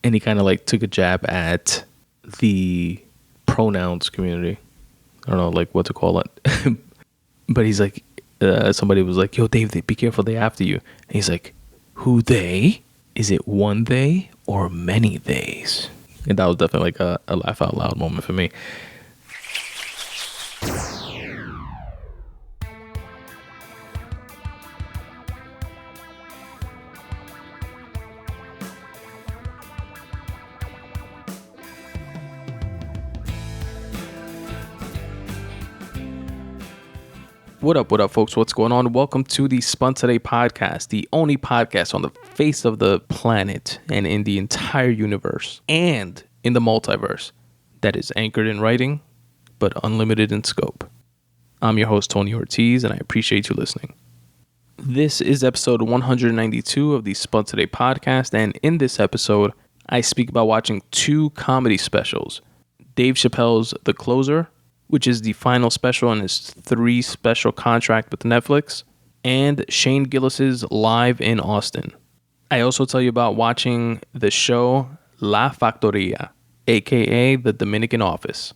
And he kind of like took a jab at the pronouns community. I don't know like what to call it. But he's like, somebody was like, yo, Dave, be careful, they after you. And he's like, who they? Is it one they or many theys? And that was definitely like a laugh out loud moment for me. What up, folks? What's going on? Welcome to the Spun Today Podcast, the only podcast on the face of the planet and in the entire universe and in the multiverse that is anchored in writing, but unlimited in scope. I'm your host, Tony Ortiz, and I appreciate you listening. This is episode 192 of the Spun Today Podcast, and in this episode, I speak about watching two comedy specials, Dave Chappelle's The Closer, which is the final special in his 3-special contract with Netflix, and Shane Gillis's Live in Austin. I also tell you about watching the show La Factoria, aka The Dominican Office.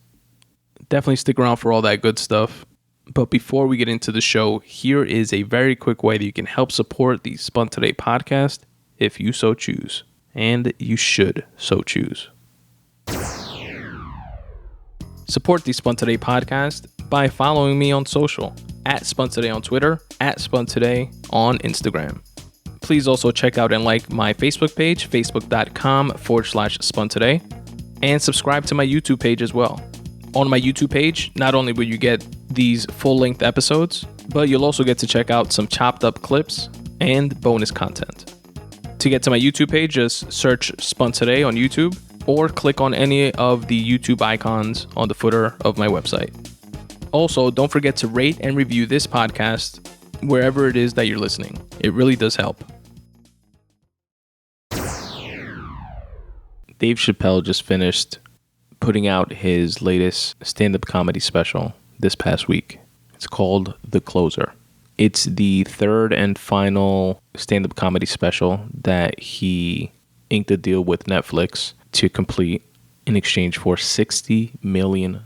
Definitely stick around for all that good stuff. But before we get into the show, here is a very quick way that you can help support the Spun Today Podcast if you so choose. And you should so choose. Support the Spun Today Podcast by following me on social, at Spun Today on Twitter, at Spun Today on Instagram. Please also check out and like my Facebook page, facebook.com/Spun Today, and subscribe to my YouTube page as well. On my YouTube page, not only will you get these full-length episodes, but you'll also get to check out some chopped up clips and bonus content. To get to my YouTube page, just search Spun Today on YouTube, or click on any of the YouTube icons on the footer of my website. Also, don't forget to rate and review this podcast wherever it is that you're listening. It really does help. Dave Chappelle just finished putting out his latest stand-up comedy special this past week. It's called The Closer. It's the third and final stand-up comedy special that he inked a deal with Netflix to complete in exchange for $60 million.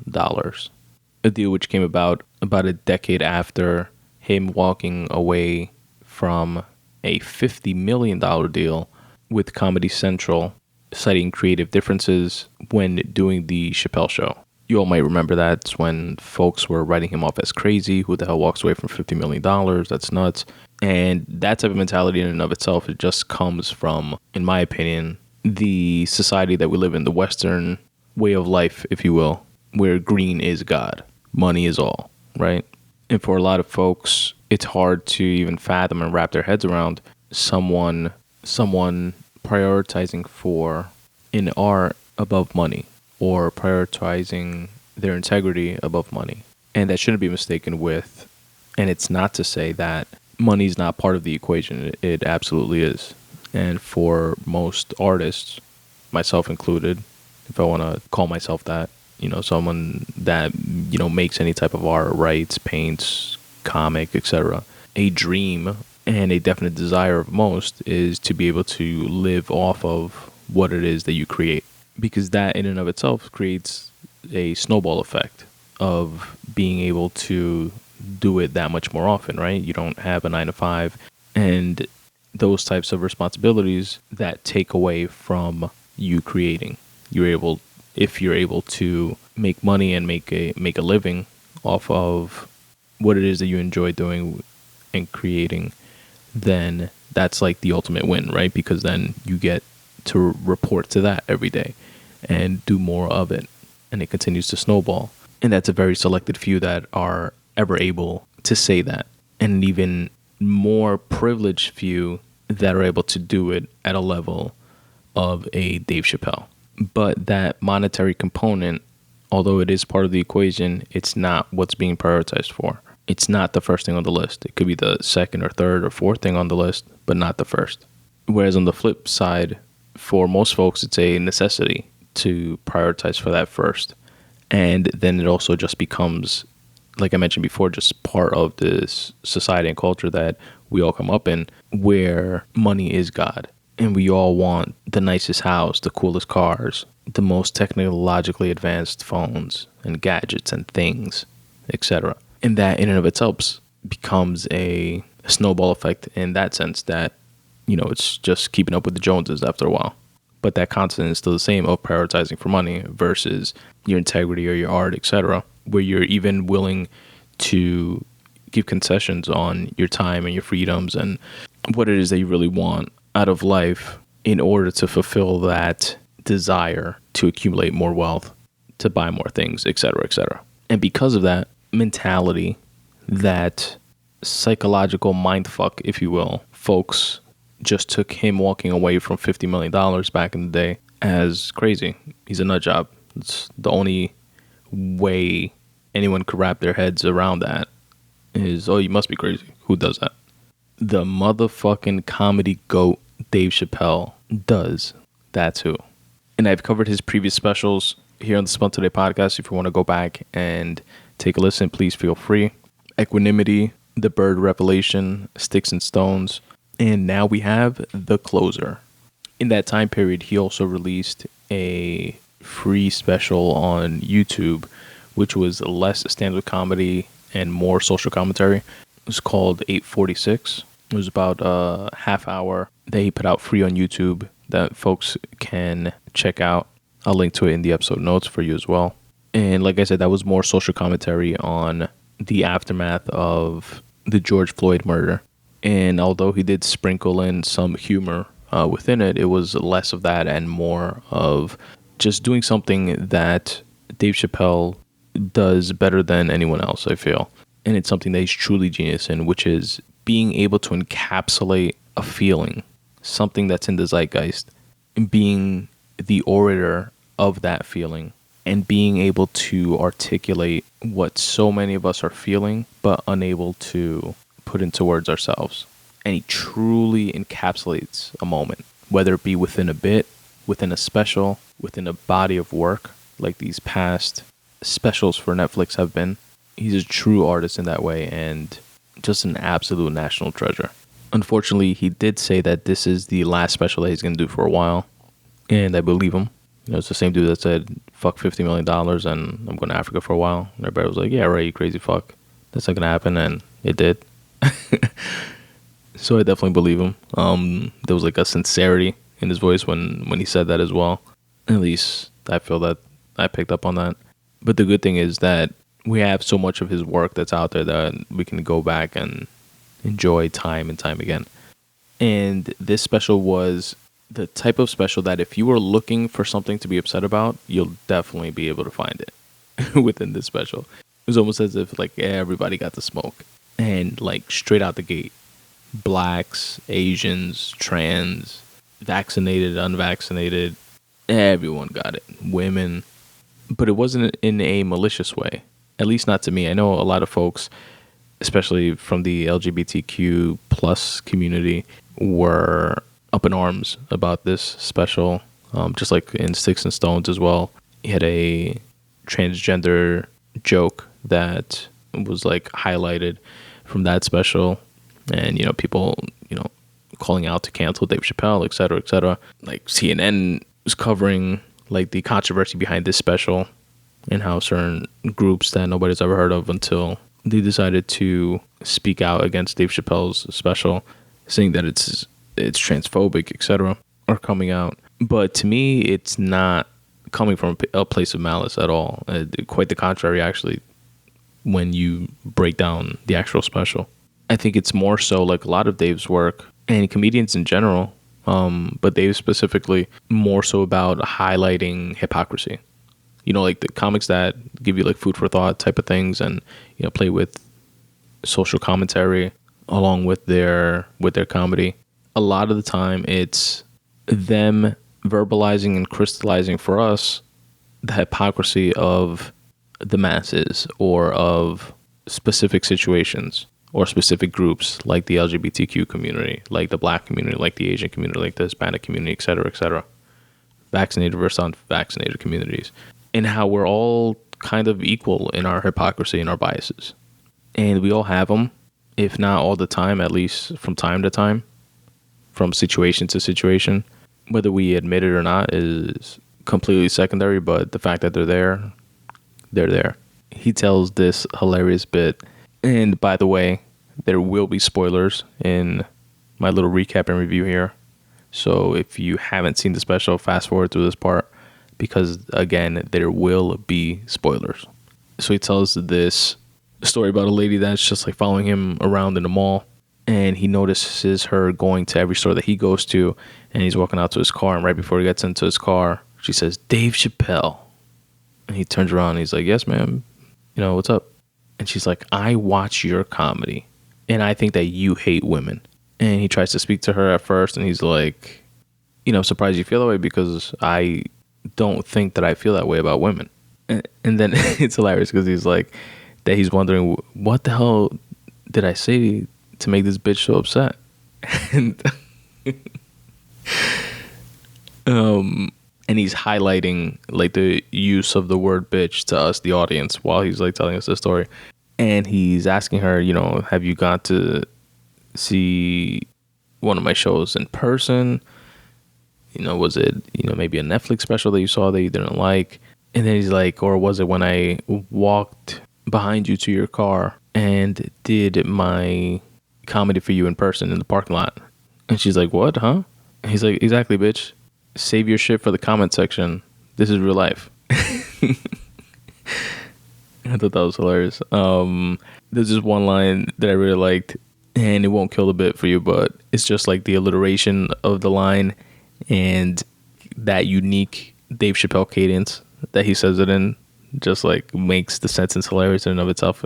A deal which came about a decade after him walking away from a $50 million deal with Comedy Central, citing creative differences when doing the Chappelle show. You all might remember that's when folks were writing him off as crazy. Who the hell walks away from $50 million? That's nuts. And that type of mentality in and of itself, it just comes from, in my opinion, the society that we live in, the Western way of life, if you will, where green is God, money is all, right? And for a lot of folks, it's hard to even fathom and wrap their heads around someone prioritizing for an art above money, or prioritizing their integrity above money. And that shouldn't be mistaken with, and it's not to say that money is not part of the equation. It absolutely is. And for most artists, myself included, if I want to call myself that, someone that, makes any type of art, writes, paints, comic, etc., a dream and a definite desire of most is to be able to live off of what it is that you create. Because that in and of itself creates a snowball effect of being able to do it that much more often, right? You don't have a 9-to-5 and those types of responsibilities that take away from you creating. If you're able to make money and make a living off of what it is that you enjoy doing and creating, then that's like the ultimate win, right? Because then you get to report to that every day and do more of it, and it continues to snowball. And that's a very selected few that are ever able to say that, and an even more privileged few that are able to do it at a level of a Dave Chappelle. But that monetary component, although it is part of the equation, it's not what's being prioritized for. It's not the first thing on the list. It could be the second or third or fourth thing on the list, but not the first. Whereas on the flip side, for most folks, it's a necessity to prioritize for that first. And then it also just becomes, like I mentioned before, just part of this society and culture that we all come up in, where money is God. And we all want the nicest house, the coolest cars, the most technologically advanced phones and gadgets and things, etc. And that in and of itself becomes a snowball effect in that sense that, it's just keeping up with the Joneses after a while. But that constant is still the same of prioritizing for money versus your integrity or your art, etc., where you're even willing to give concessions on your time and your freedoms and what it is that you really want out of life in order to fulfill that desire to accumulate more wealth, to buy more things, etc., etc. And because of that mentality, that psychological mindfuck, if you will, folks just took him walking away from $50 million back in the day as crazy. He's a nut job. It's the only way anyone could wrap their heads around that is, oh, you must be crazy. Who does that? The motherfucking comedy goat Dave Chappelle does that too. And I've covered his previous specials here on the Spun Today Podcast. If you want to go back and take a listen, please feel free. Equanimity, The Bird Revelation, Sticks and Stones, and now we have The Closer. In that time period, he also released a free special on YouTube, which was less stand-up comedy and more social commentary. It was called 846. It was about a half hour that he put out free on YouTube that folks can check out. I'll link to it in the episode notes for you as well. And like I said, that was more social commentary on the aftermath of the George Floyd murder. And although he did sprinkle in some humor within it, it was less of that and more of just doing something that Dave Chappelle does better than anyone else, I feel. And it's something that he's truly genius in, which is being able to encapsulate a feeling, something that's in the zeitgeist, and being the orator of that feeling, and being able to articulate what so many of us are feeling, but unable to put into words ourselves. And he truly encapsulates a moment, whether it be within a bit, within a special, within a body of work, like these past specials for Netflix have been. He's a true artist in that way and just an absolute national treasure. Unfortunately, he did say that this is the last special that he's going to do for a while, and I believe him. It's the same dude that said, fuck $50 million and I'm going to Africa for a while. And everybody was like, yeah, right, you crazy fuck. That's not going to happen, and it did. So I definitely believe him. There was like a sincerity in his voice when he said that as well. At least I feel that I picked up on that. But the good thing is that we have so much of his work that's out there that we can go back and enjoy time and time again. And this special was the type of special that if you were looking for something to be upset about, you'll definitely be able to find it within this special. It was almost as if like everybody got to smoke. And like straight out the gate, blacks, Asians, trans, vaccinated, unvaccinated, everyone got it. Women. But it wasn't in a malicious way, at least not to me. I know a lot of folks, especially from the LGBTQ plus community, were up in arms about this special, just like in Sticks and Stones as well. He had a transgender joke that was like highlighted from that special, and people calling out to cancel Dave Chappelle, etc., etc. Like CNN was covering like the controversy behind this special and how certain groups that nobody's ever heard of until they decided to speak out against Dave Chappelle's special, saying that it's transphobic, etc., are coming out. But to me, it's not coming from a place of malice at all. Quite the contrary, actually, when you break down the actual special. I think it's more so like a lot of Dave's work and comedians in general, but Dave specifically, more so about highlighting hypocrisy. Like the comics that give you like food for thought type of things, and play with social commentary along with their comedy. A lot of the time it's them verbalizing and crystallizing for us the hypocrisy of the masses or of specific situations or specific groups like the LGBTQ community, like the black community, like the Asian community, like the Hispanic community, et cetera, vaccinated versus unvaccinated communities, and how we're all kind of equal in our hypocrisy and our biases. And we all have them, if not all the time, at least from time to time. from situation to situation. Whether we admit it or not is completely secondary, but the fact that they're there, they're there. He tells this hilarious bit. And by the way, there will be spoilers in my little recap and review here. So if you haven't seen the special, fast forward through this part, because again, there will be spoilers. So he tells this story about a lady that's just like following him around in the mall, and he notices her going to every store that he goes to, and he's walking out to his car, and right before he gets into his car, she says, "Dave Chappelle." And he turns around and he's like, "Yes, ma'am. You know, what's up?" And she's like, "I watch your comedy, and I think that you hate women." And he tries to speak to her at first, and he's like, "You know, I'm surprised you feel that way, because I don't think that I feel that way about women." And then it's hilarious because he's like, that he's wondering, what the hell did I say to make this bitch so upset? And and he's highlighting like the use of the word bitch to us, the audience, while he's like telling us the story. And he's asking her, you know, have you got to see one of my shows in person? You know, was it, you know, maybe a Netflix special that you saw that you didn't like? And then he's like, or was it when I walked behind you to your car and did my comedy for you in person in the parking lot? And she's like, what, huh? And he's like, exactly, bitch. Save your shit for the comment section. This is real life. I thought that was hilarious. There's this one line that I really liked, and it won't kill the bit for you, but it's just like the alliteration of the line and that unique Dave Chappelle cadence that he says it in just like makes the sentence hilarious in and of itself.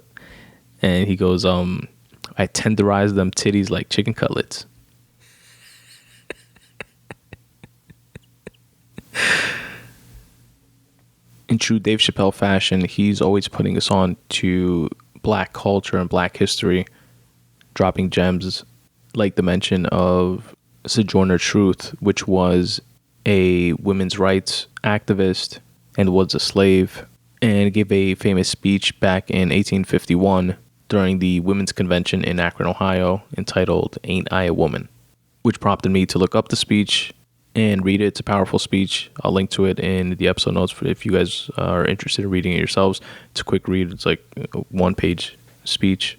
And he goes, I tenderize them titties like chicken cutlets. In true Dave Chappelle fashion, he's always putting us on to black culture and black history, dropping gems like the mention of Sojourner Truth, which was a women's rights activist and was a slave, and gave a famous speech back in 1851 during the Women's Convention in Akron, Ohio, entitled "Ain't I a Woman?", which prompted me to look up the speech and read it. It's a powerful speech. I'll link to it in the episode notes for if you guys are interested in reading it yourselves. It's a quick read. It's like a one-page speech,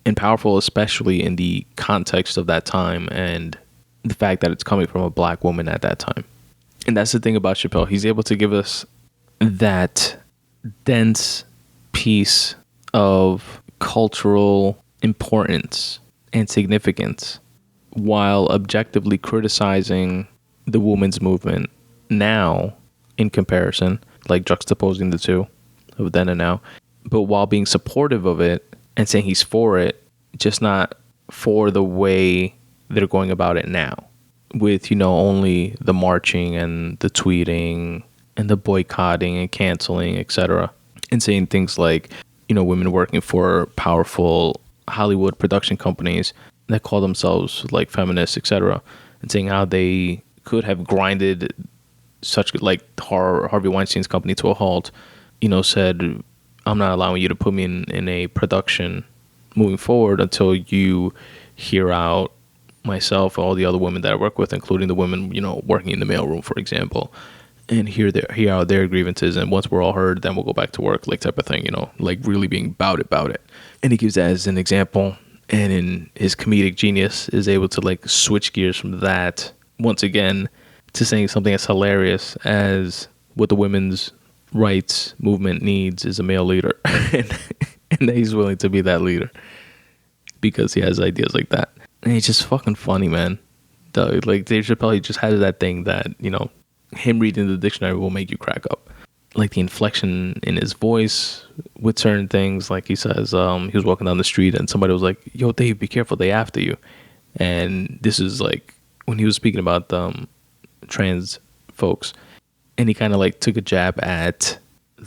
and powerful, especially in the context of that time and the fact that it's coming from a black woman at that time. And that's the thing about Chappelle. He's able to give us that dense piece of cultural importance and significance while objectively criticizing the women's movement now in comparison, like juxtaposing the two of then and now, but while being supportive of it and saying he's for it, just not for the way they're going about it now, with, you know, only the marching and the tweeting and the boycotting and canceling, etc., and saying things like, you know, women working for powerful Hollywood production companies that call themselves like feminists, etc., and saying how they could have grinded such like Harvey Weinstein's company to a halt, you know, said, I'm not allowing you to put me in a production moving forward until you hear out myself, all the other women that I work with, including the women, you know, working in the mailroom, for example, and hear out their grievances. And once we're all heard, then we'll go back to work, like type of thing, you know, like really being about it. And he gives that as an example. And in his comedic genius is able to like switch gears from that once again to saying something as hilarious as what the women's rights movement needs is a male leader. and that he's willing to be that leader because he has ideas like that. And he's just fucking funny, man. Like Dave Chappelle, he just has that thing that, you know, him reading the dictionary will make you crack up. Like the inflection in his voice with certain things. Like he says, he was walking down the street and somebody was like, yo, Dave, be careful, they after you. And this is like when he was speaking about trans folks. And he kind of like took a jab at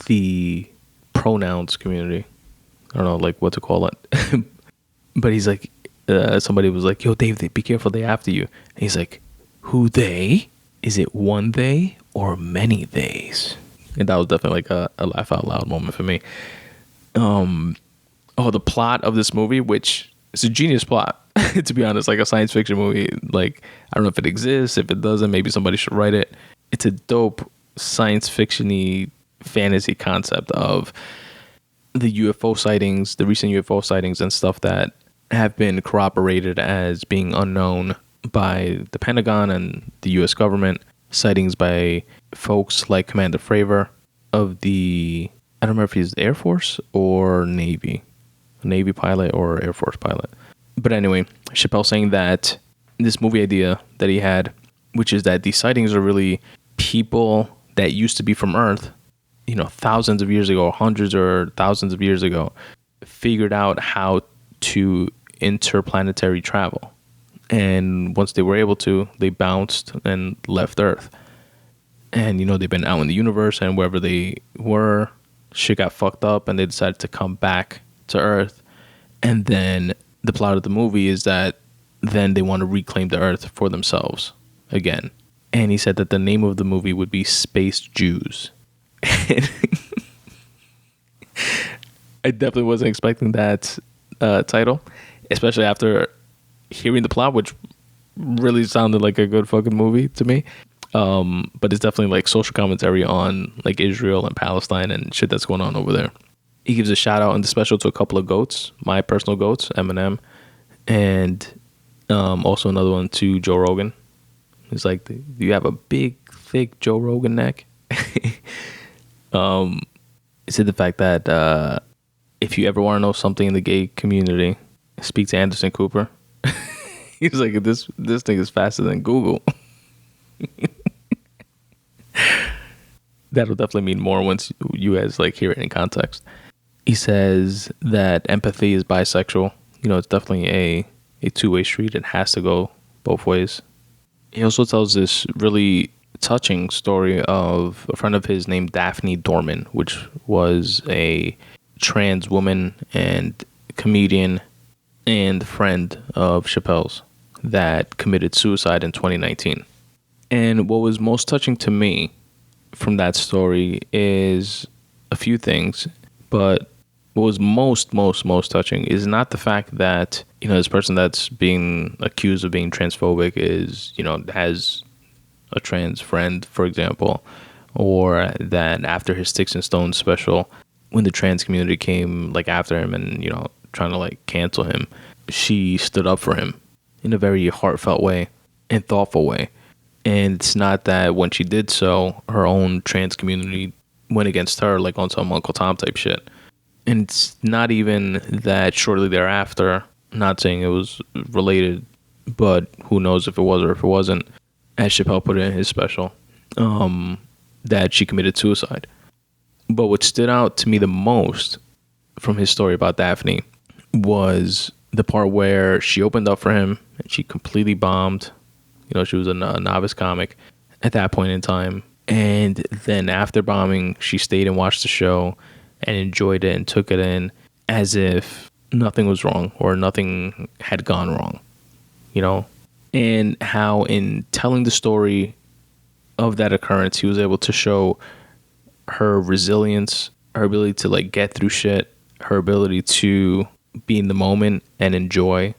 the pronouns community. I don't know like what to call it. But he's like, somebody was like, yo, Dave, be careful, they after you. And he's like, who they? Is it one they or many theys? And that was definitely like a laugh out loud moment for me. The plot of this movie, which It's a genius plot, to be honest, like a science fiction movie. Like, I don't know if it exists. If it doesn't, maybe somebody should write it. It's a dope science fiction-y fantasy concept of the UFO sightings, the recent UFO sightings and stuff that have been corroborated as being unknown by the Pentagon and the U.S. government. Sightings by folks like Commander Fravor of the, I don't remember if he's the Air Force or Navy pilot or Air Force pilot. But anyway, Chappelle saying that this movie idea that he had, which is that these sightings are really people that used to be from Earth, you know, thousands of years ago, hundreds or thousands of years ago, figured out how to interplanetary travel. And once they were able to, they bounced and left Earth. And, you know, they've been out in the universe, and wherever they were, shit got fucked up, and they decided to come back to Earth. And then the plot of the movie is that then they want to reclaim the Earth for themselves again. And he said that the name of the movie would be Space Jews. I definitely wasn't expecting that title, especially after hearing the plot, which really sounded like a good fucking movie to me. But it's definitely like social commentary on like Israel and Palestine and shit that's going on over there. He gives a shout out in the special to a couple of goats, my personal goats, Eminem, and also another one to Joe Rogan. He's like, do you have a big, thick Joe Rogan neck? He said the fact that if you ever want to know something in the gay community, speak to Anderson Cooper. He's like, this thing is faster than Google. That'll definitely mean more once you guys like hear it in context. He says that empathy is bisexual. You know, it's definitely a two-way street. It has to go both ways. He also tells this really touching story of a friend of his named Daphne Dorman, which was a trans woman and comedian and friend of Chappelle's that committed suicide in 2019. And what was most touching to me from that story is a few things, but what was most touching is not the fact that, you know, this person that's being accused of being transphobic is, you know, has a trans friend, for example, or that after his Sticks and Stones special, when the trans community came like after him and, you know, trying to like cancel him, she stood up for him in a very heartfelt way and thoughtful way. And it's not that when she did so, her own trans community went against her like on some Uncle Tom type shit. And it's not even that shortly thereafter, not saying it was related, but who knows if it was or if it wasn't, as Chappelle put it in his special, that she committed suicide. But what stood out to me the most from his story about Daphne was the part where she opened up for him and she completely bombed. You know, she was a novice comic at that point in time. And then after bombing, she stayed and watched the show and enjoyed it and took it in as if nothing was wrong or nothing had gone wrong, you know? And how in telling the story of that occurrence, he was able to show her resilience, her ability to like get through shit, her ability to be in the moment and enjoy,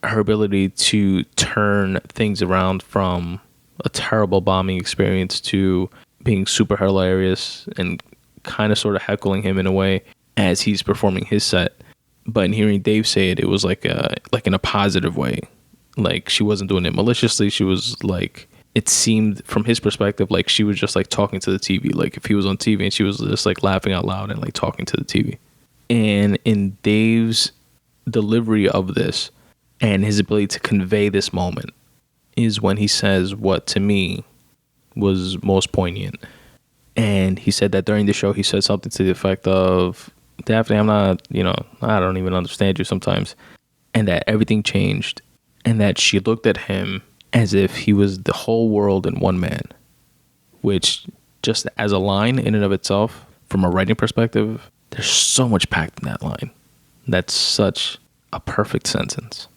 her ability to turn things around from a terrible bombing experience to being super hilarious and kind of sort of heckling him in a way as he's performing his set. But in hearing Dave say it, it was like in a positive way. Like she wasn't doing it maliciously. She was like, it seemed from his perspective like she was just like talking to the TV. Like if he was on TV and she was just like laughing out loud and like talking to the TV. And in Dave's delivery of this and his ability to convey this moment is when he says what to me was most poignant. And he said that during the show, he said something to the effect of, Daphne, I'm not, you know, I don't even understand you sometimes. And that everything changed. And that she looked at him as if he was the whole world in one man. Which, just as a line in and of itself, from a writing perspective, there's so much packed in that line. That's such a perfect sentence.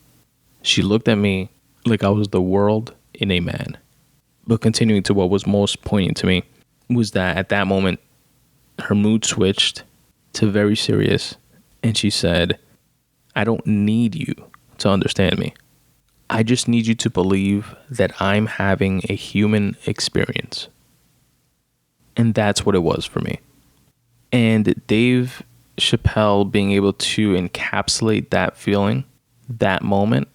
She looked at me like I was the world in a man. But continuing to what was most poignant to me was that at that moment, her mood switched to very serious. And she said, I don't need you to understand me. I just need you to believe that I'm having a human experience. And that's what it was for me. And Dave Chappelle being able to encapsulate that feeling, that moment,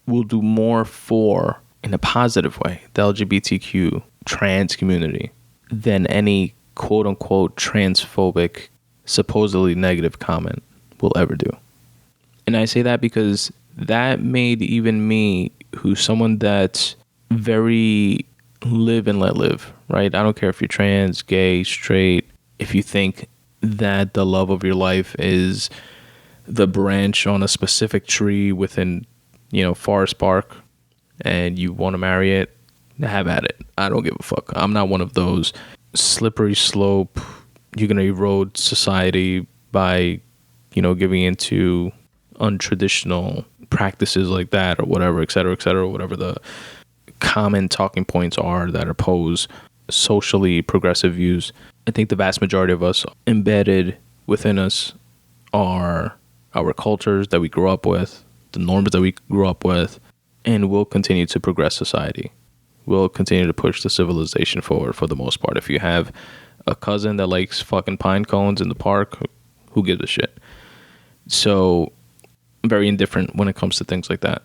will do more for, in a positive way, the LGBTQ trans community than any quote unquote transphobic, supposedly negative comment will ever do. And I say that because that made even me, who's someone that's very live and let live, right? I don't care if you're trans, gay, straight, if you think that the love of your life is the branch on a specific tree within, Forest Park, and you want to marry it, have at it. I don't give a fuck. I'm not one of those slippery slope, you're going to erode society by, giving into untraditional practices like that or whatever, et cetera, whatever the common talking points are that oppose socially progressive views. I think the vast majority of us embedded within us are our cultures that we grew up with, the norms that we grew up with, and we'll continue to progress society. We'll continue to push the civilization forward for the most part. If you have a cousin that likes fucking pine cones in the park, who gives a shit? So I'm very indifferent when it comes to things like that.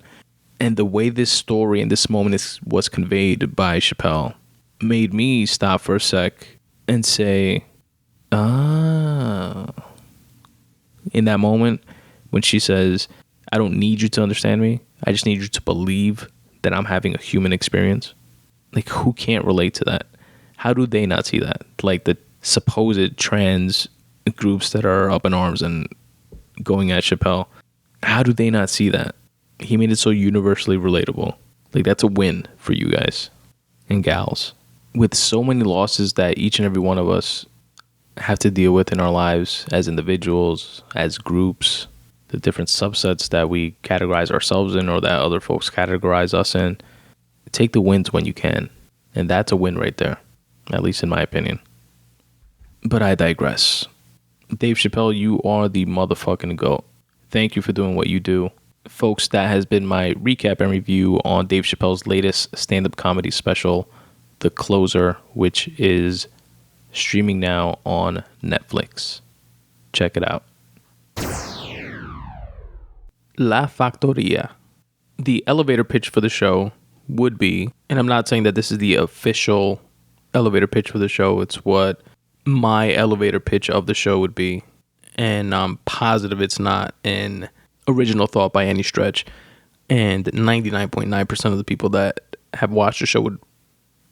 And the way this story and this moment was conveyed by Chappelle made me stop for a sec and say, in that moment when she says, I don't need you to understand me, I just need you to believe that I'm having a human experience. Like, who can't relate to that? How do they not see that? Like the supposed trans groups that are up in arms and going at Chappelle, how do they not see that? He made it so universally relatable. Like, that's a win for you guys and gals. With so many losses that each and every one of us have to deal with in our lives as individuals, as groups, the different subsets that we categorize ourselves in or that other folks categorize us in, take the wins when you can. And that's a win right there, at least in my opinion. But I digress. Dave Chappelle, you are the motherfucking GOAT. Thank you for doing what you do. Folks, that has been my recap and review on Dave Chappelle's latest stand-up comedy special, The Closer, which is streaming now on Netflix. Check it out. La Factoria. The elevator pitch for the show would be, and I'm not saying that this is the official elevator pitch for the show, it's what my elevator pitch of the show would be, and I'm positive it's not an original thought by any stretch, and 99.9% of the people that have watched the show would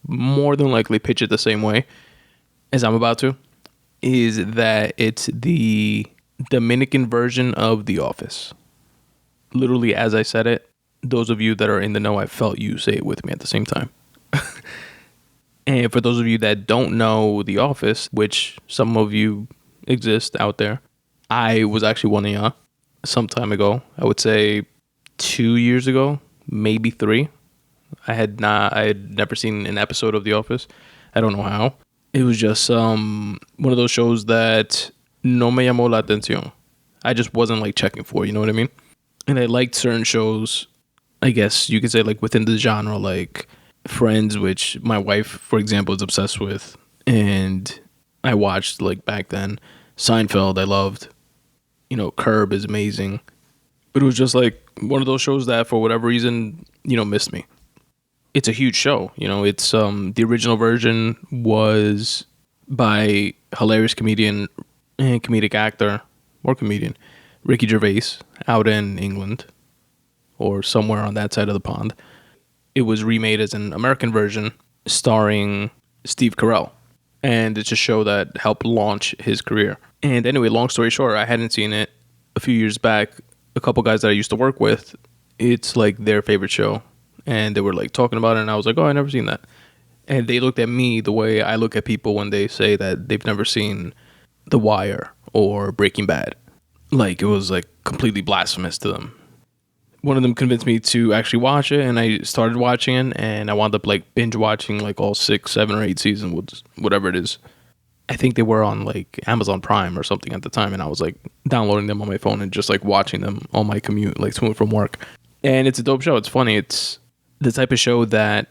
more than likely pitch it the same way as I'm about to, is that it's the Dominican version of The Office. Literally, as I said it, those of you that are in the know, I felt you say it with me at the same time. And for those of you that don't know The Office, which some of you exist out there, I was actually one of y'all some time ago. I would say 2 years ago, maybe 3. I had never seen an episode of The Office. I don't know how. It was just one of those shows that no me llamó la atención. I just wasn't like checking for, you know what I mean? And I liked certain shows, I guess you could say, like within the genre, like Friends, which my wife, for example, is obsessed with. And I watched like back then. Seinfeld, I loved. Curb is amazing. But it was just like one of those shows that for whatever reason, missed me. It's a huge show. It's the original version was by hilarious comedian and comedic actor or comedian Ricky Gervais out in England or somewhere on that side of the pond. It was remade as an American version starring Steve Carell. And it's a show that helped launch his career. And anyway, long story short, I hadn't seen it a few years back. A couple guys that I used to work with, it's like their favorite show. And they were like talking about it, and I was like, oh, I never seen that. And they looked at me the way I look at people when they say that they've never seen The Wire or Breaking Bad. Like, it was like completely blasphemous to them. One of them convinced me to actually watch it, and I started watching it, and I wound up like binge watching like all 6, 7, or 8 seasons, whatever it is. I think they were on like Amazon Prime or something at the time, and I was like downloading them on my phone and just like watching them on my commute, like to and from work. And it's a dope show. It's funny. It's the type of show that,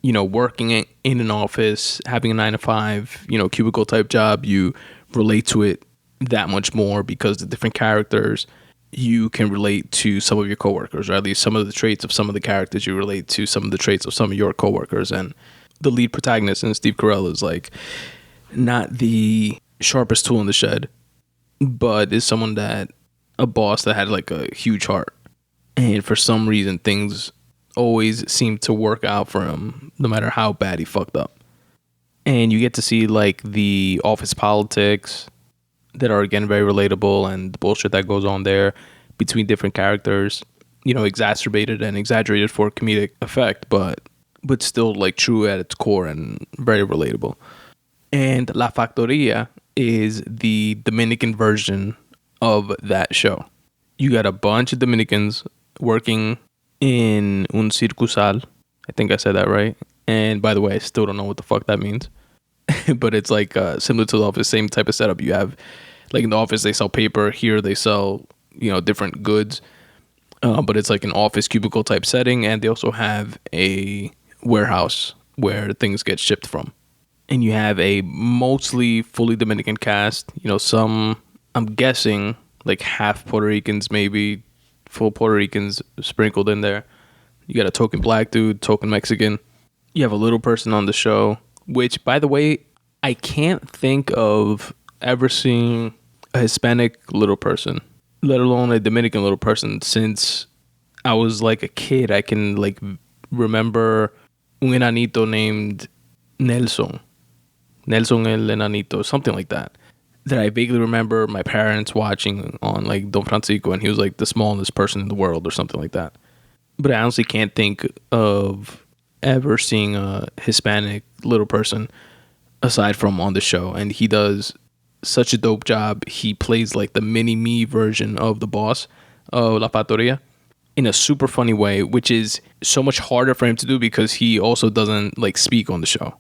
working in an office, having a 9 to 5, cubicle type job, you relate to it that much more because the different characters, you can relate to some of your coworkers, or at least some of the traits of some of the characters you relate to some of the traits of some of your coworkers. And the lead protagonist, and Steve Carell, is like not the sharpest tool in the shed, but is someone a boss that had like a huge heart. And for some reason, things always seem to work out for him, no matter how bad he fucked up. And you get to see like the office politics that are, again, very relatable, and the bullshit that goes on there between different characters, exacerbated and exaggerated for comedic effect, but still like true at its core and very relatable. And La Factoria is the Dominican version of that show. You got a bunch of Dominicans working in un circusal. I think I said that right. And by the way, I still don't know what the fuck that means. But it's like similar to the office, same type of setup. You have, like in the office, they sell paper. Here they sell, different goods. But it's like an office cubicle type setting. And they also have a warehouse where things get shipped from. And you have a mostly fully Dominican cast. Some, I'm guessing, like half Puerto Ricans, maybe full Puerto Ricans sprinkled in there. You got a token black dude, token Mexican. You have a little person on the show, which, by the way, I can't think of ever seeing a Hispanic little person, let alone a Dominican little person, since I was like a kid. I can like remember un enanito named Nelson el Enanito, something like that I vaguely remember my parents watching on like Don Francisco, and he was like the smallest person in the world or something like that. But I honestly can't think of ever seeing a Hispanic little person aside from on the show. And he does such a dope job. He plays like the mini-me version of the boss of La Factoria in a super funny way, which is so much harder for him to do because he also doesn't like speak on the show.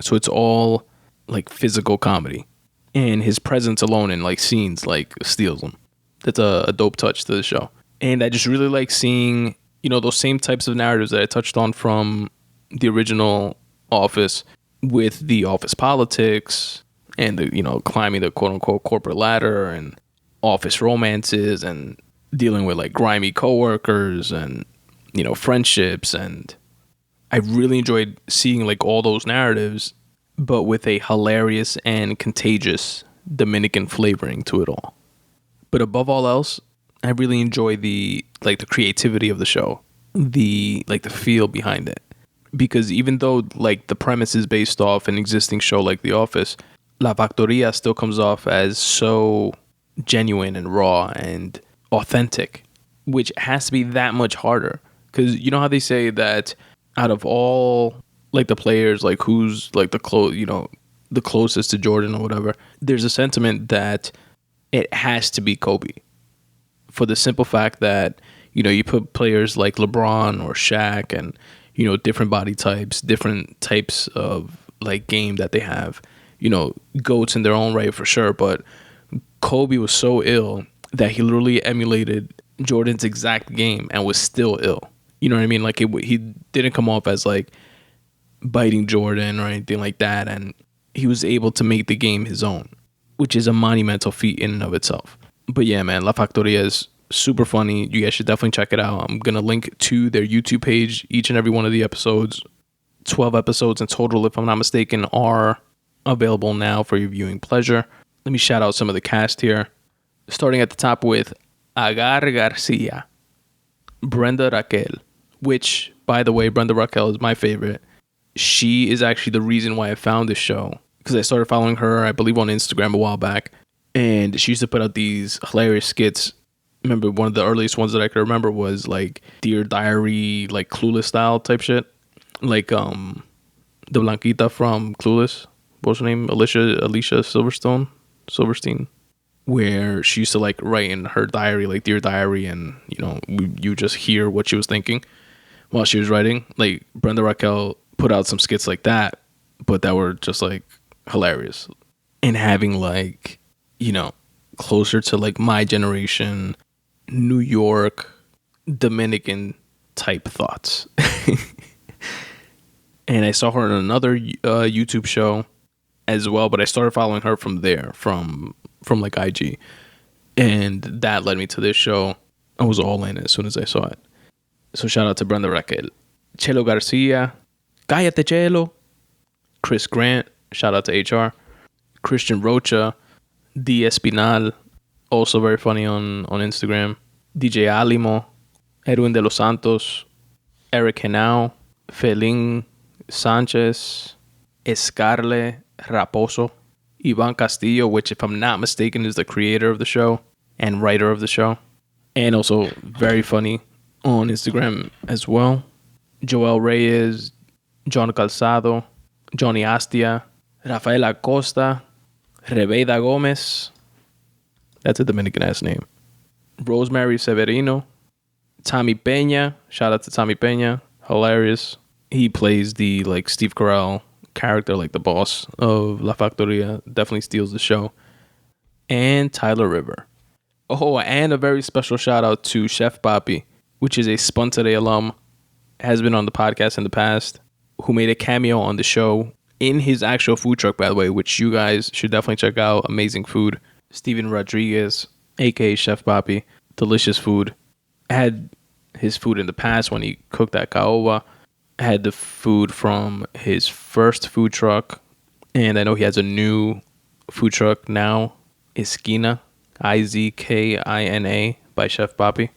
So it's all like physical comedy. And his presence alone in like scenes like steals them. That's a dope touch to the show. And I just really like seeing, those same types of narratives that I touched on from the original Office, with the office politics and the, climbing the quote unquote corporate ladder, and office romances, and dealing with like grimy coworkers, and, friendships. And I really enjoyed seeing like all those narratives, but with a hilarious and contagious Dominican flavoring to it all. But above all else, I really enjoy the creativity of the show, the feel behind it. Because even though like the premise is based off an existing show like The Office, La Factoria still comes off as so genuine and raw and authentic, which has to be that much harder. Because you know how they say that out of all like the players, like who's like the closest to Jordan or whatever, there's a sentiment that it has to be Kobe, for the simple fact that, you put players like LeBron or Shaq and, different body types, different types of like game that they have, GOATs in their own right for sure. But Kobe was so ill that he literally emulated Jordan's exact game and was still ill. You know what I mean? Like he didn't come off as like biting Jordan or anything like that. And he was able to make the game his own, which is a monumental feat in and of itself. But yeah, man, La Factoria is super funny. You guys should definitely check it out. I'm going to link to their YouTube page. Each and every one of the episodes, 12 episodes in total, if I'm not mistaken, are available now for your viewing pleasure. Let me shout out some of the cast here. Starting at the top with Agar Garcia, Brenda Raquel, which, by the way, Brenda Raquel is my favorite. She is actually the reason why I found this show, because I started following her, I believe, on Instagram a while back. And she used to put out these hilarious skits. I remember one of the earliest ones that I could remember was like Dear Diary, like Clueless style type shit. Like the Blanquita from Clueless. What's her name? Alicia Silverstein. Where she used to like write in her diary, like Dear Diary, and you just hear what she was thinking while she was writing. Like Brenda Raquel put out some skits like that, but that were just like hilarious. And having like, closer to like my generation, New York Dominican type thoughts. And I saw her on another YouTube show as well, but I started following her from there, from like IG. And that led me to this show. I was all in as soon as I saw it. So shout out to Brenda Raquel. Chelo Garcia, Cállate Chelo. Chris Grant, shout out to HR. Christian Rocha, D. Espinal, also very funny on Instagram. DJ Alimo, Edwin de los Santos, Eric Henao, Felín Sanchez, Escarle Raposo, Ivan Castillo, which if I'm not mistaken is the creator of the show and writer of the show, and also very funny on Instagram as well. Joel Reyes, John Calzado, Johnny Astia, Rafael Acosta, Rebeida Gomez, that's a Dominican ass name, Rosemary Severino, Tommy Peña, shout out to Tommy Peña, hilarious. He plays the like Steve Carell character, like the boss of La Factoria, definitely steals the show. And Tyler River. Oh, and a very special shout out to Chef Papi, which is a Spun Today alum, has been on the podcast in the past, who made a cameo on the show in his actual food truck, by the way, which you guys should definitely check out. Amazing food. Steven Rodriguez, aka Chef Papi, delicious food. Had his food in the past when he cooked at Caoba. Had the food from his first food truck, and I know he has a new food truck now, Izquina, Izkina, by Chef Papi,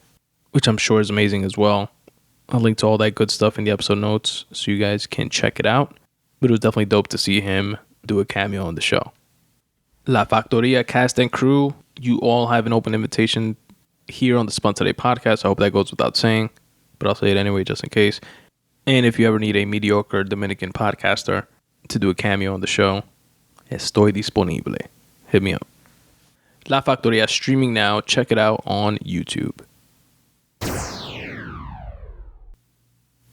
which I'm sure is amazing as well. I'll link to all that good stuff in the episode notes so you guys can check it out. But it was definitely dope to see him do a cameo on the show. La Factoria cast and crew, you all have an open invitation here on the Spun Today podcast. I hope that goes without saying, but I'll say it anyway just in case. And if you ever need a mediocre Dominican podcaster to do a cameo on the show, estoy disponible. Hit me up. La Factoria streaming now. Check it out on YouTube.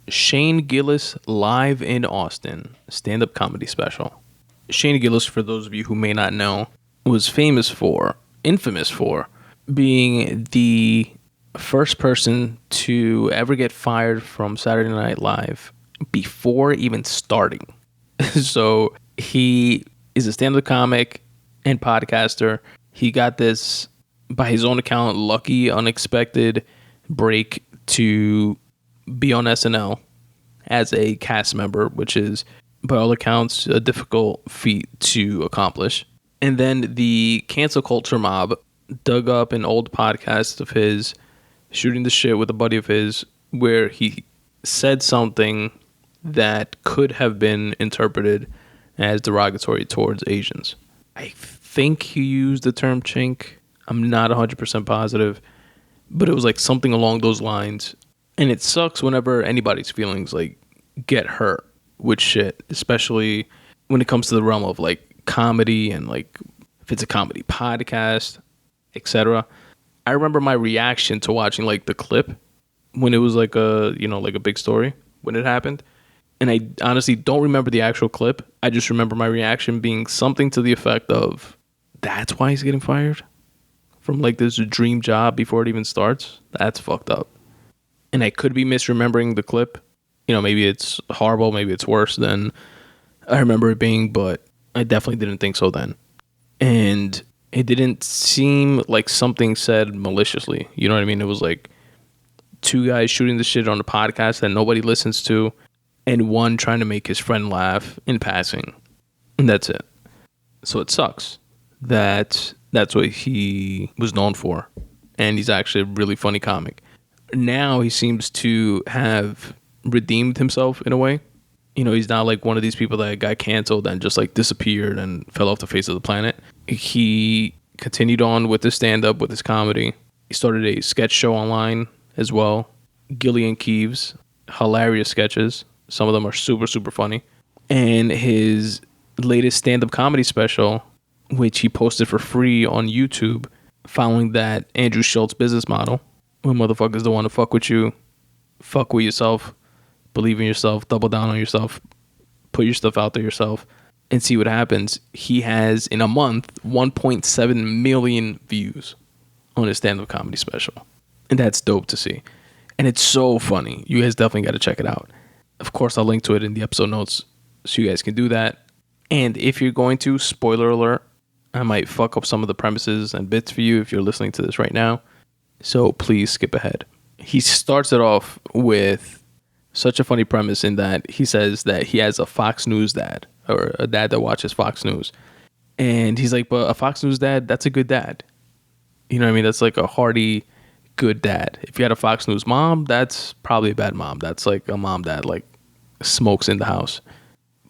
Shane Gillis live in Austin, stand-up comedy special. Shane Gillis, for those of you who may not know, was infamous for being the first person to ever get fired from Saturday Night Live before even starting. So he is a stand-up comic and podcaster. He got this, by his own account, lucky, unexpected break to be on SNL as a cast member, which is, by all accounts, a difficult feat to accomplish. And then the cancel culture mob dug up an old podcast of his shooting the shit with a buddy of his where he said something that could have been interpreted as derogatory towards Asians. I think he used the term chink. I'm not 100% positive, but it was like something along those lines. And it sucks whenever anybody's feelings like get hurt with shit, especially when it comes to the realm of like comedy and like if it's a comedy podcast, etc. I remember my reaction to watching like the clip when it was like a, you know, like a big story when it happened. And I honestly don't remember the actual clip. I just remember my reaction being something to the effect of, that's why he's getting fired from like this dream job before it even starts. That's fucked up. And I could be misremembering the clip. You know, maybe it's horrible, maybe it's worse than I remember it being, but I definitely didn't think so then. And it didn't seem like something said maliciously. You know what I mean? It was like two guys shooting the shit on a podcast that nobody listens to, and one trying to make his friend laugh in passing. And that's it. So it sucks that that's what he was known for. And he's actually a really funny comic. Now he seems to have redeemed himself in a way. You know, he's not like one of these people that got canceled and just like disappeared and fell off the face of the planet. He continued on with his stand-up, with his comedy. He started a sketch show online as well. Gillian Keeves, hilarious sketches. Some of them are super, super funny. And his latest stand-up comedy special, which he posted for free on YouTube, following that Andrew Schultz business model, when motherfuckers don't want to fuck with you, fuck with yourself, believe in yourself, double down on yourself, put your stuff out there yourself, and see what happens. He has, in a month, 1.7 million views on his stand-up comedy special. And that's dope to see. And it's so funny. You guys definitely got to check it out. Of course, I'll link to it in the episode notes so you guys can do that. And if you're going to, spoiler alert, I might fuck up some of the premises and bits for you if you're listening to this right now. So please skip ahead. He starts it off with such a funny premise in that he says that he has a Fox News dad, or a dad that watches Fox News. And he's like, but a Fox News dad, that's a good dad. You know what I mean? That's like a hearty, good dad. If you had a Fox News mom, that's probably a bad mom. That's like a mom that like smokes in the house.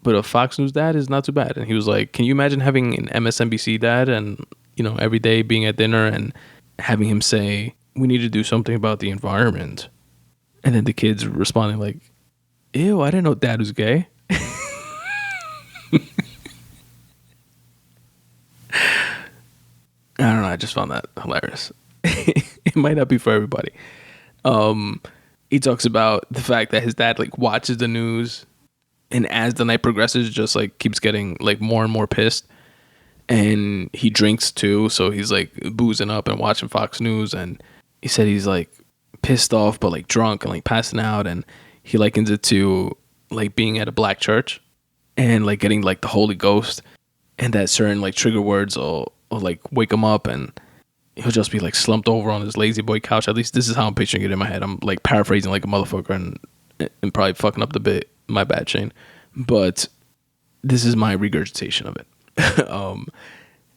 But a Fox News dad is not too bad. And he was like, can you imagine having an MSNBC dad and, you know, every day being at dinner and having him say, we need to do something about the environment. And then the kids responding like, ew, I didn't know dad was gay. I don't know. I just found that hilarious. It might not be for everybody. He talks about the fact that his dad like watches the news, and as the night progresses, just like keeps getting like more and more pissed. And he drinks too, so he's like boozing up and watching Fox News. And he said he's like pissed off, but like drunk and like passing out. And he likens it to like being at a black church and like getting like the Holy Ghost, and that certain like trigger words will like wake him up, and he'll just be like slumped over on his lazy boy couch. At least this is how I'm picturing it in my head. I'm like paraphrasing like a motherfucker and probably fucking up the bit. My bad, Shane. But this is my regurgitation of it.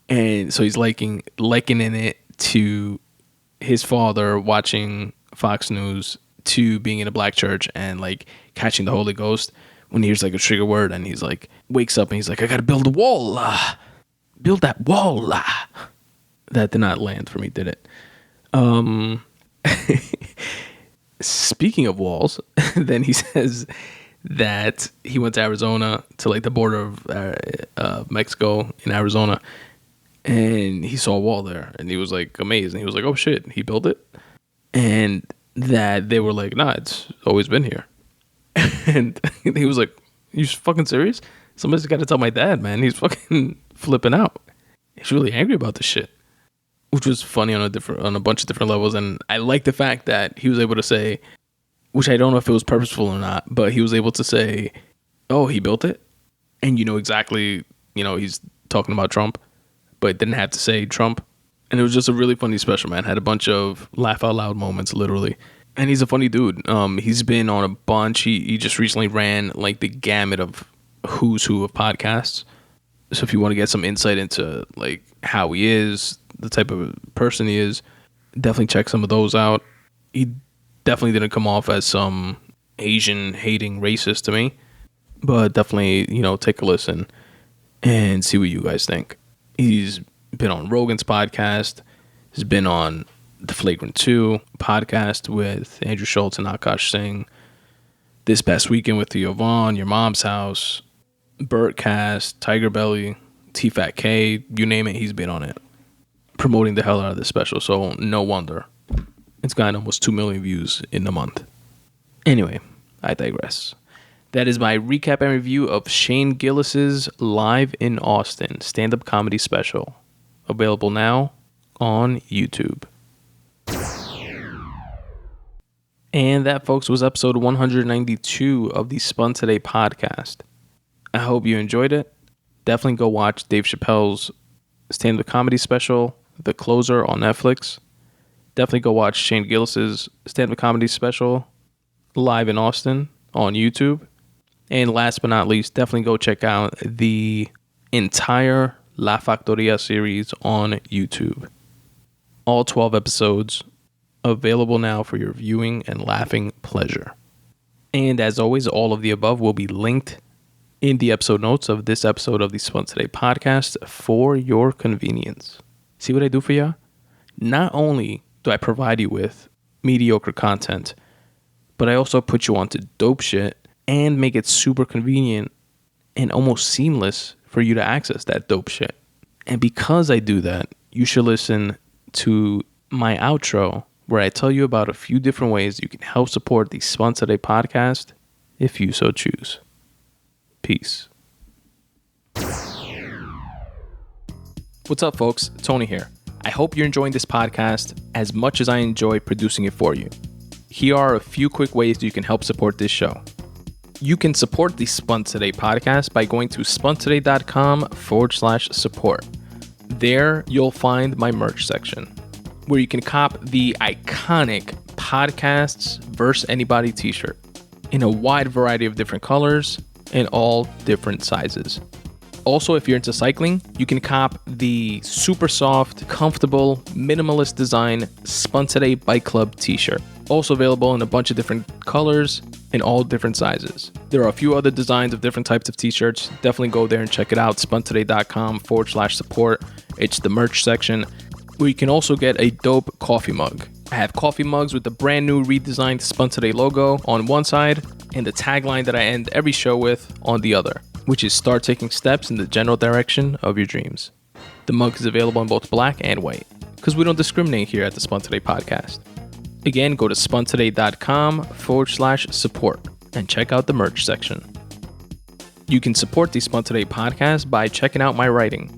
And so he's likening it to his father watching Fox News, to being in a black church and like catching the Holy Ghost when he hears like a trigger word, and he's like wakes up and he's like, I gotta build a wall. Build that wall. That did not land for me, did it? Speaking of walls, then he says that he went to Arizona, to like the border of Mexico in Arizona, and he saw a wall there, and he was like amazed, and he was like, oh shit, he built it? And that they were like, nah, it's always been here. And he was like, you fucking serious? Somebody's got to tell my dad, man. He's fucking flipping out. He's really angry about this shit, which was funny on a bunch of different levels. And I like the fact that he was able to say, which I don't know if it was purposeful or not, but he was able to say, oh, he built it? And you know exactly, you know, he's talking about Trump, but didn't have to say Trump. And it was just a really funny special, man. Had a bunch of laugh out loud moments, literally. And he's a funny dude. He's been on a bunch. He just recently ran like the gamut of who's who of podcasts. So if you want to get some insight into like how he is, the type of person he is, definitely check some of those out. He definitely didn't come off as some Asian hating racist to me, but definitely, you know, take a listen and see what you guys think. He's been on Rogan's podcast. He's been on the Flagrant 2 podcast with Andrew Schultz and Akash Singh. This past weekend with Theo Vaughn, Your Mom's House, Burtcast, Tiger Belly, T-Fat K, you name it, he's been on it. Promoting the hell out of this special, so no wonder. It's gotten almost 2 million views in a month. Anyway, I digress. That is my recap and review of Shane Gillis's Live in Austin stand-up comedy special. Available now on YouTube. And that, folks, was episode 192 of the Spun Today Podcast. I hope you enjoyed it. Definitely go watch Dave Chappelle's stand-up comedy special, The Closer, on Netflix. Definitely go watch Shane Gillis's stand-up comedy special, Live in Austin, on YouTube. And last but not least, definitely go check out the entire La Factoria series on YouTube. All 12 episodes available now for your viewing and laughing pleasure. And as always, all of the above will be linked in the episode notes of this episode of the Spun Today Podcast for your convenience. See what I do for you? Not only do I provide you with mediocre content, but I also put you onto dope shit and make it super convenient and almost seamless for you to access that dope shit. And because I do that, you should listen to my outro, where I tell you about a few different ways you can help support the Spun Today Podcast if you so choose. Peace. What's up, folks? Tony here. I hope you're enjoying this podcast as much as I enjoy producing it for you. here are a few quick ways you can help support this show. You can support the Spun Today podcast by going to spuntoday.com/support. There, you'll find my merch section, where you can cop the iconic Podcasts vs. Anybody t-shirt in a wide variety of different colors and all different sizes. Also, if you're into cycling, you can cop the super soft, comfortable, minimalist design Spun Today Bike Club t-shirt. Also available in a bunch of different colors in all different sizes. There are a few other designs of different types of t-shirts. Definitely go there and check it out. spuntoday.com/support. It's the merch section, where you can also get a dope coffee mug. I have coffee mugs with the brand new redesigned Spun Today logo on one side and the tagline that I end every show with on the other, which is start taking steps in the general direction of your dreams. The mug is available in both black and white, because we don't discriminate here at the Spun Today podcast. Again, go to spuntoday.com/support and check out the merch section. You can support the Spun Today podcast by checking out my writing.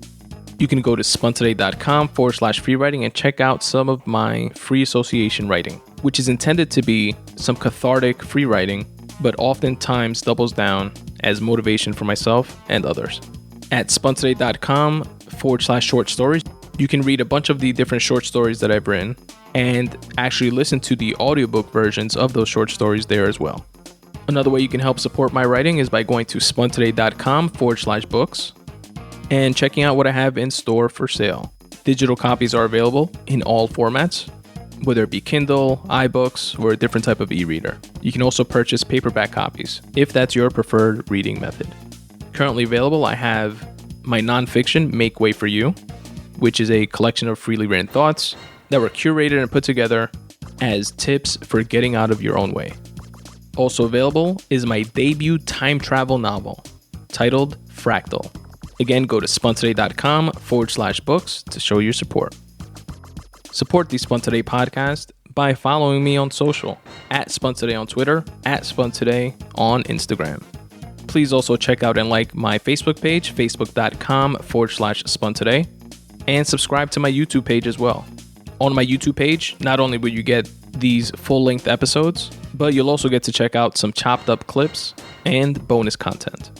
You can go to spuntoday.com/free writing and check out some of my free association writing, which is intended to be some cathartic free writing, but oftentimes doubles down as motivation for myself and others. At spuntoday.com/short stories, you can read a bunch of the different short stories that I've written and actually listen to the audiobook versions of those short stories there as well. Another way you can help support my writing is by going to spuntoday.com/books and checking out what I have in store for sale. Digital copies are available in all formats, whether it be Kindle, iBooks, or a different type of e-reader. You can also purchase paperback copies if that's your preferred reading method. Currently available, I have my nonfiction, Make Way for You, which is a collection of freely written thoughts that were curated and put together as tips for getting out of your own way. Also available is my debut time travel novel titled FRACTAL. Again, go to spuntoday.com/books to show your support. Support the Spun Today podcast by following me on social, at Spun Today on Twitter, at Spun Today on Instagram. Please also check out and like my Facebook page, facebook.com/Spun Today, and subscribe to my YouTube page as well. On my YouTube page, not only will you get these full-length episodes, but you'll also get to check out some chopped up clips and bonus content.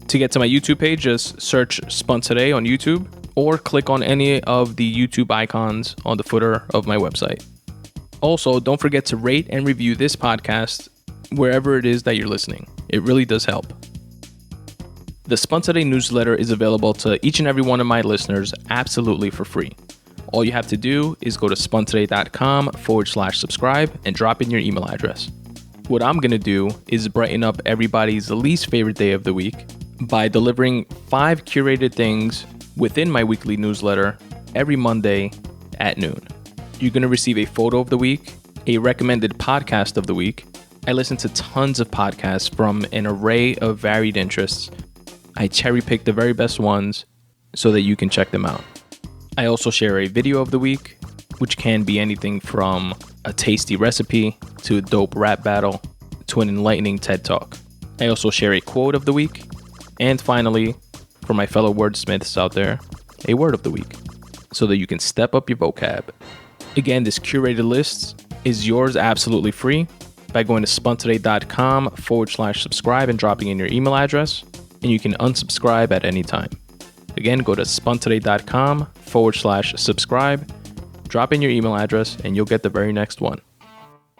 To get to my YouTube page, just search Spun Today on YouTube or click on any of the YouTube icons on the footer of my website. Also, don't forget to rate and review this podcast wherever it is that you're listening. It really does help. The Spun Today newsletter is available to each and every one of my listeners absolutely for free. All you have to do is go to spuntoday.com/subscribe and drop in your email address. What I'm going to do is brighten up everybody's least favorite day of the week by delivering 5 curated things within my weekly newsletter every Monday at noon. You're going to receive a photo of the week, a recommended podcast of the week. I listen to tons of podcasts from an array of varied interests. I cherry-pick the very best ones so that you can check them out. I also share a video of the week, which can be anything from a tasty recipe to a dope rap battle to an enlightening TED Talk. I also share a quote of the week. And finally, for my fellow wordsmiths out there, a word of the week, so that you can step up your vocab. Again, this curated list is yours absolutely free by going to spuntoday.com/subscribe and dropping in your email address, and you can unsubscribe at any time. Again, go to spuntoday.com/subscribe, drop in your email address, and you'll get the very next one.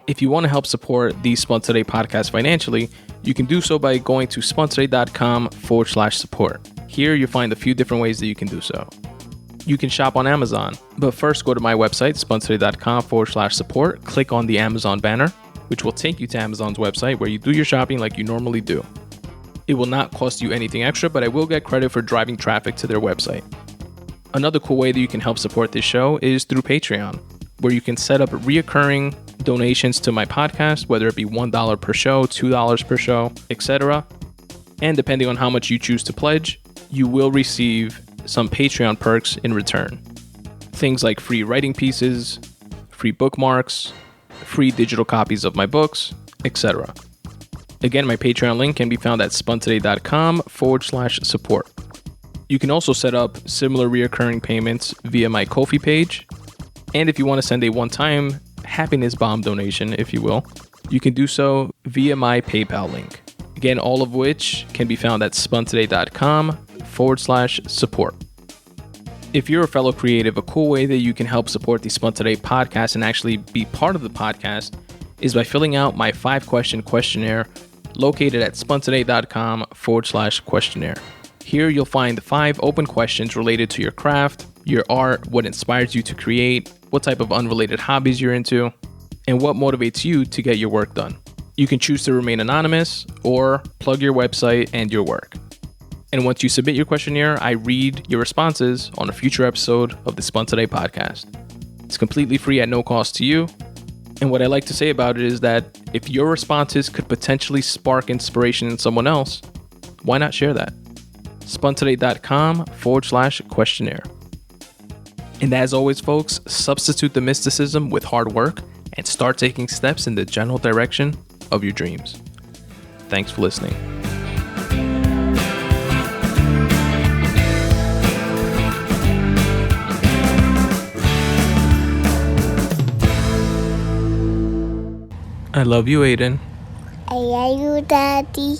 If you want to help support the Spun Today podcast financially, you can do so by going to spuntoday.com/support. Here you'll find a few different ways that you can do so. You can shop on Amazon, but first go to my website, spuntoday.com/support, click on the Amazon banner, which will take you to Amazon's website where you do your shopping like you normally do. It will not cost you anything extra, but I will get credit for driving traffic to their website. Another cool way that you can help support this show is through Patreon, where you can set up reoccurring donations to my podcast, whether it be $1 per show, $2 per show, etc. And depending on how much you choose to pledge, you will receive some Patreon perks in return. Things like free writing pieces, free bookmarks, free digital copies of my books, etc. Again, my Patreon link can be found at spuntoday.com/support. You can also set up similar reoccurring payments via my Ko-fi page. And if you want to send a one-time happiness bomb donation, if you will, you can do so via my PayPal link. Again, all of which can be found at spuntoday.com/support. If you're a fellow creative, a cool way that you can help support the Spun Today podcast and actually be part of the podcast is by filling out my 5-question questionnaire located at spuntoday.com/questionnaire. Here you'll find 5 open questions related to your craft, your art, what inspires you to create, what type of unrelated hobbies you're into, and what motivates you to get your work done. You can choose to remain anonymous or plug your website and your work. And once you submit your questionnaire, I read your responses on a future episode of the Spun Today podcast. It's completely free at no cost to you. And what I like to say about it is that if your responses could potentially spark inspiration in someone else, why not share that? spuntoday.com/questionnaire. And as always, folks, substitute the mysticism with hard work and start taking steps in the general direction of your dreams. Thanks for listening. I love you, Aiden. I love you, Daddy.